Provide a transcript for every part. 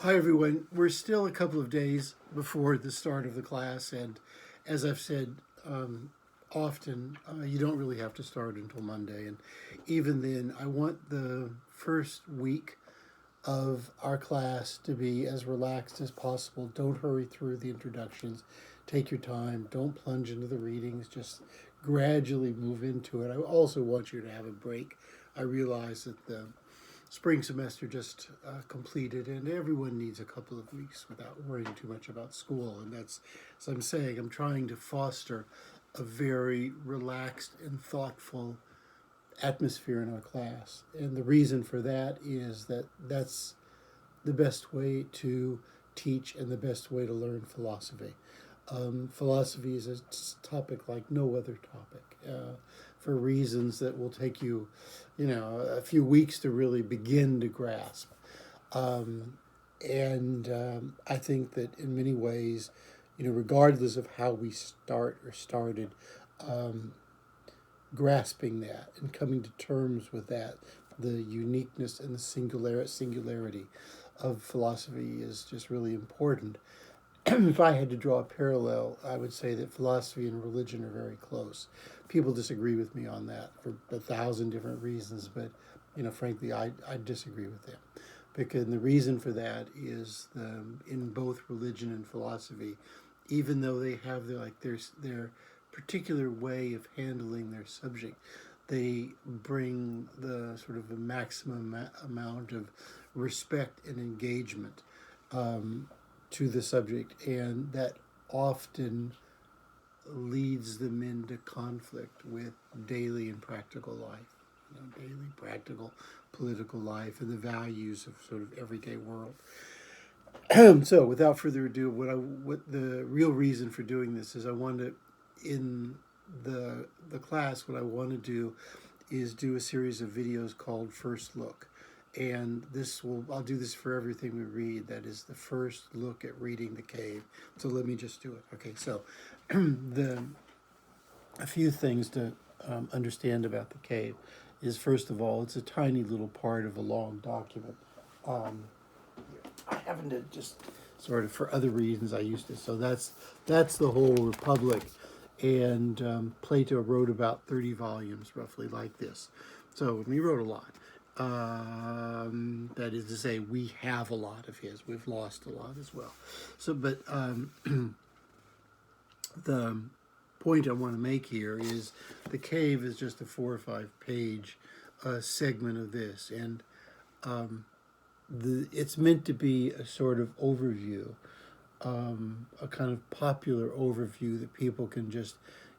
Hi, everyone. We're still a couple of days before the start of the class, and as I've said often, you don't really have to start until Monday. And even then, I want the first week of our class to be as relaxed as possible. Don't hurry through the introductions. Take your time. Don't plunge into the readings. Just gradually move into it. I also want you to have a break. I realize that the spring semester just completed, and everyone needs a couple of weeks without worrying too much about school. And that's, as I'm saying, I'm trying to foster a very relaxed and thoughtful atmosphere in our class. And the reason for that is that that's the best way to teach and the best way to learn philosophy. Philosophy is a topic like no other topic, for reasons that will take you, a few weeks to really begin to grasp. Um, and I think that in many ways, regardless of how we start or started, um, grasping that and coming to terms with that, the uniqueness and the singularity of philosophy is just really important. If I had to draw a parallel, I would say that philosophy and religion are very close. People disagree with me on that for a thousand different reasons, but frankly, I disagree with them. Because the reason for that is in both religion and philosophy, even though they have their particular way of handling their subject, they bring the sort of a maximum amount of respect and engagement um, to the subject, and that often leads them into conflict with daily and practical life, daily practical political life and the values of sort of everyday world. So, without further ado, what the real reason for doing this is I want to in the class what I want to do is do a series of videos called First Look. And I'll do this for everything we read. That is the first look at reading The Cave. So let me just do it. Okay, so the a few things to understand about The Cave is, first of all, it's a tiny little part of a long document. Um, I haven't to just sort of for other reasons I used to. So that's the whole Republic, and Plato wrote about 30 volumes, roughly like this. So he wrote a lot. That is to say, we have a lot of his. We've lost a lot as well. So, but the point I want to make here is the cave is just a 4 or 5 page segment of this, and it's meant to be a sort of overview, a kind of popular overview that people can just,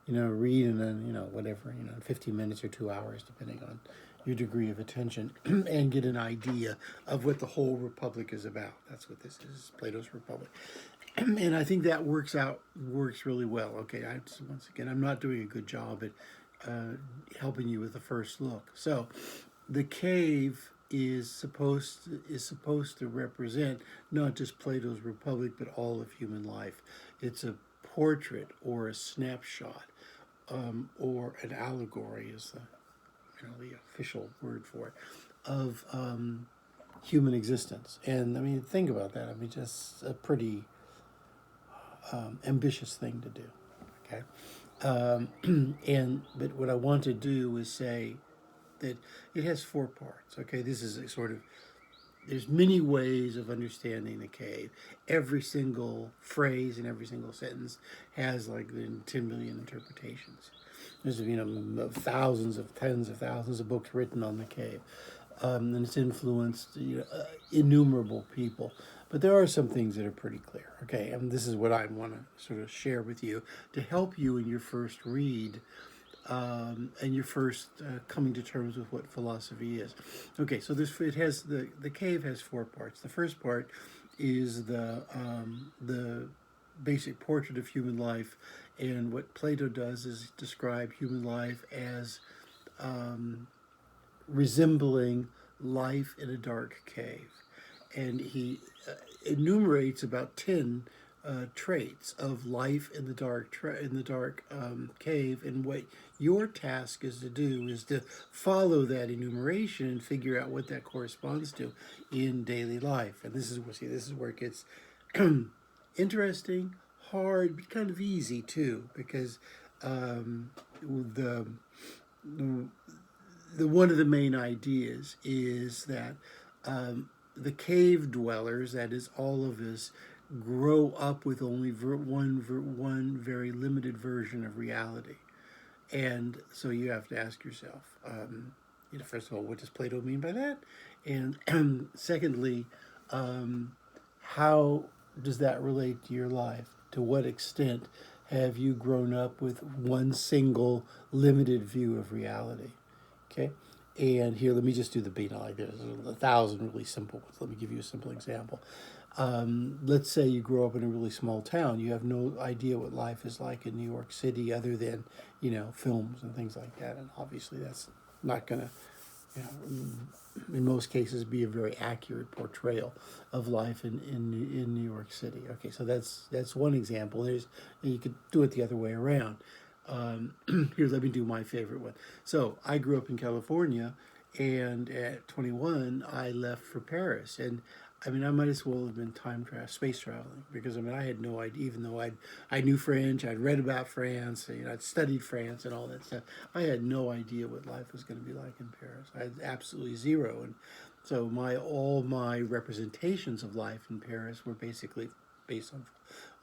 read in, whatever, 15 minutes or 2 hours, depending on your degree of attention, and get an idea of what the whole Republic is about. That's what this is, Plato's Republic. And I think that works really well. Okay, once again, I'm not doing a good job at helping you with the first look. So, the cave is supposed to represent not just Plato's Republic, but all of human life. It's a portrait or a snapshot, or an allegory is the official word for it, of human existence. And I mean, think about that. I mean, just a pretty ambitious thing to do. Okay, and but what I want to do is say that it has 4 parts. Okay, this is a sort of there's many ways of understanding the cave. Every single phrase and every single sentence has like 10 million interpretations. There's thousands of tens of thousands of books written on the cave, and it's influenced innumerable people. But there are some things that are pretty clear. Okay, and this is what I want to sort of share with you to help you in your first read, and your first coming to terms with what philosophy is. Okay, so the cave has 4 parts. The first part is the basic portrait of human life, and what Plato does is describe human life as resembling life in a dark cave, and he enumerates about 10 traits of life in the dark cave, and what your task is to do is to follow that enumeration and figure out what that corresponds to in daily life. And this is where it gets interesting, hard, but kind of easy too, because the the one of the main ideas is that the cave dwellers, that is, all of us, grow up with only one very limited version of reality, and so you have to ask yourself, first of all, what does Plato mean by that, and secondly, how does that relate to your life? To what extent have you grown up with one single limited view of reality? Okay. And here, let me just do the beat. Like there's 1,000 really simple ones. Let me give you a simple example. Let's say you grow up in a really small town. You have no idea what life is like in New York City other than, films and things like that. And obviously that's not going to, in most cases, be a very accurate portrayal of life in New York City. Okay, so that's one example. And you could do it the other way around. Here, let me do my favorite one. So I grew up in California, and at 21, I left for Paris. And I mean, I might as well have been space traveling, because I mean, I had no idea. Even though I knew French, I'd read about France, I'd studied France and all that stuff. I had no idea what life was going to be like in Paris. I had absolutely zero. And so all my representations of life in Paris were basically based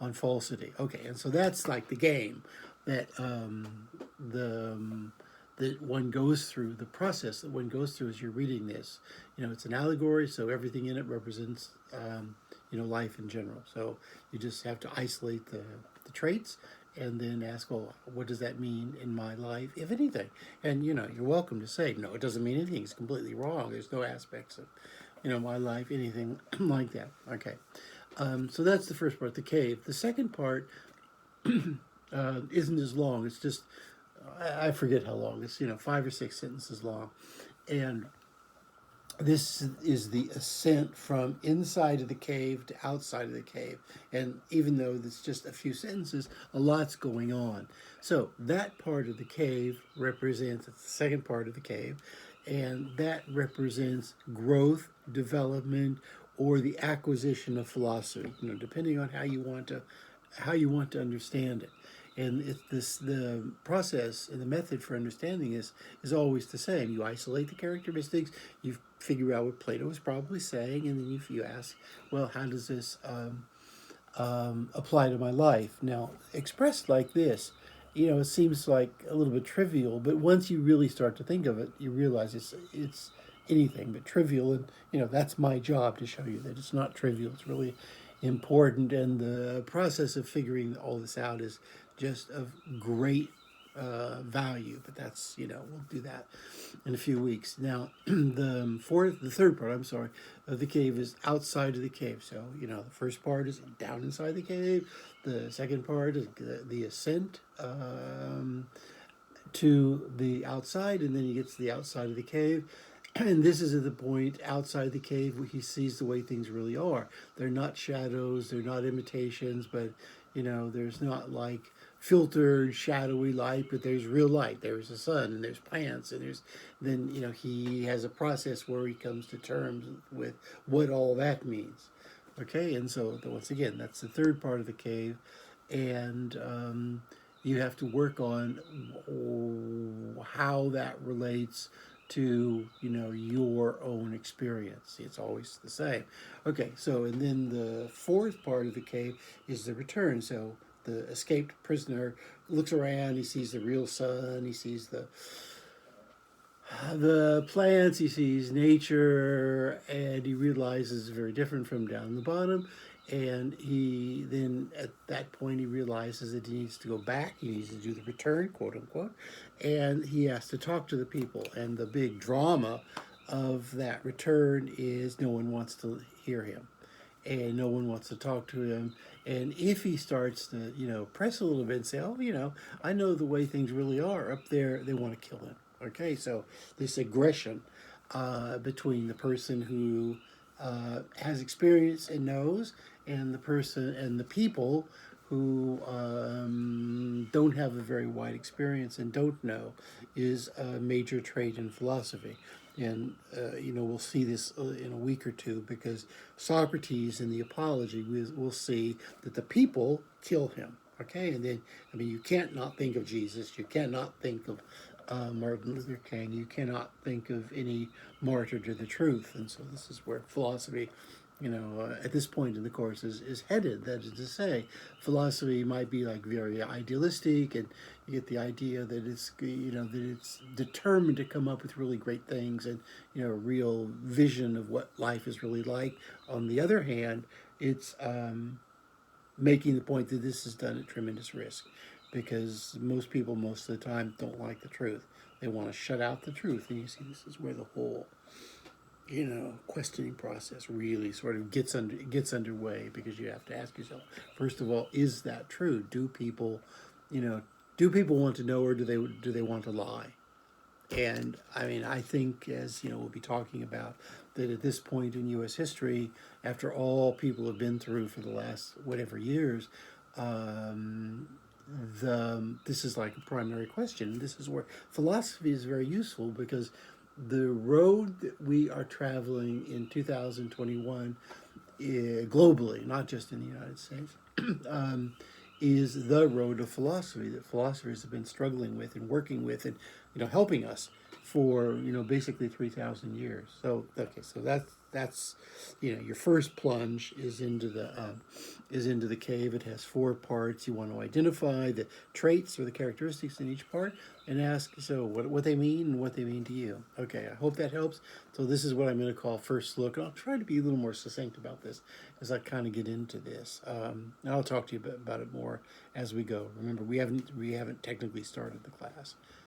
on falsity. Okay, and so that's like the game that that one goes through, the process that one goes through as you're reading this. It's an allegory, so everything in it represents life in general. So you just have to isolate the traits and then ask, well, what does that mean in my life, if anything? And you're welcome to say, no, it doesn't mean anything. It's completely wrong. There's no aspects of my life, anything like that. Okay. So that's the first part, the cave. The second part isn't as long. It's just, I forget how long. It's 5 or 6 sentences long, and this is the ascent from inside of the cave to outside of the cave. And even though it's just a few sentences, a lot's going on. So that part of the cave represents, it's the second part of the cave, and that represents growth, development, or the acquisition of philosophy, depending on how you want to understand it. And the process and the method for understanding is always the same. You isolate the characteristics, you figure out what Plato was probably saying, and then you ask, well, how does this apply to my life? Now, expressed like this, it seems like a little bit trivial, but once you really start to think of it, you realize it's anything but trivial. And that's my job, to show you that it's not trivial. It's really important, and the process of figuring all this out is just of great value. But that's we'll do that in a few weeks. Now, the third part, of the cave is outside of the cave. So the first part is down inside the cave. The second part is the ascent to the outside, and then he gets to the outside of the cave. And this is at the point outside the cave where he sees the way things really are. They're not shadows, they're not imitations, but there's not like filtered shadowy light, but there's real light. There's the sun, and there's plants, and then he has a process where he comes to terms with what all that means. Okay, and so once again, that's the third part of the cave, and you have to work on how that relates to your own experience. It's always the same. Okay, so and then the fourth part of the cave is the return. So the escaped prisoner looks around, he sees the real sun, he sees the plants, he sees nature, and he realizes it's very different from down the bottom. And he then, at that point, he realizes that he needs to go back. He needs to do the return, quote unquote, and he has to talk to the people. And the big drama of that return is no one wants to hear him, and no one wants to talk to him. And if he starts to, press a little bit and say, oh, I know the way things really are up there, they want to kill him. Okay, so this aggression between the person who has experience and knows, and the person and the people who don't have a very wide experience and don't know is a major trait in philosophy. And we'll see this in a week or two, because Socrates in the Apology, we'll see that the people kill him. Okay, and then you can't not think of Jesus. You cannot think of Martin Luther King. You cannot think of any martyr to the truth. And so this is where philosophy, at this point in the course is headed. That is to say, philosophy might be like very idealistic, and you get the idea that it's determined to come up with really great things, and a real vision of what life is really like. On the other hand, it's making the point that this is done at tremendous risk, because most people most of the time don't like the truth. They want to shut out the truth, and you see this is where the whole questioning process really sort of gets underway, because you have to ask yourself, first of all, is that true? Do people, want to know, or do they want to lie? And I think, as we'll be talking about, that at this point in U.S. history, after all people have been through for the last whatever years, this is like a primary question. This is where philosophy is very useful, because the road that we are traveling in 2021, globally, not just in the United States, is the road of philosophy that philosophers have been struggling with and working with, and helping us for basically 3,000 years. So okay, so that's your first plunge is into the cave. It has 4 parts. You want to identify the traits or the characteristics in each part, and ask what they mean and what they mean to you. Okay, I hope that helps. So this is what I'm going to call first look. And I'll try to be a little more succinct about this as I kind of get into this. And I'll talk to you about it more as we go. Remember, we haven't technically started the class.